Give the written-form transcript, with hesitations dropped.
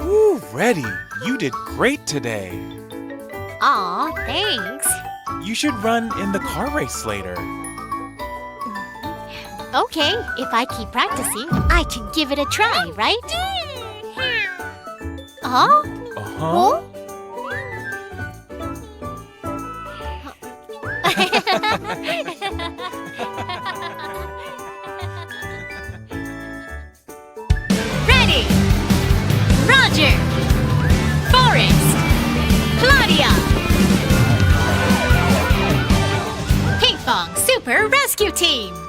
Ooh, Reddy, you did great today. Aw, thanks. You should run in the car race later. Okay, if I keep practicing, I can give it a try, right? Huh? Uh-huh. Ready! Roger! Forrest! Claudia! Ping Pong Super Rescue Team!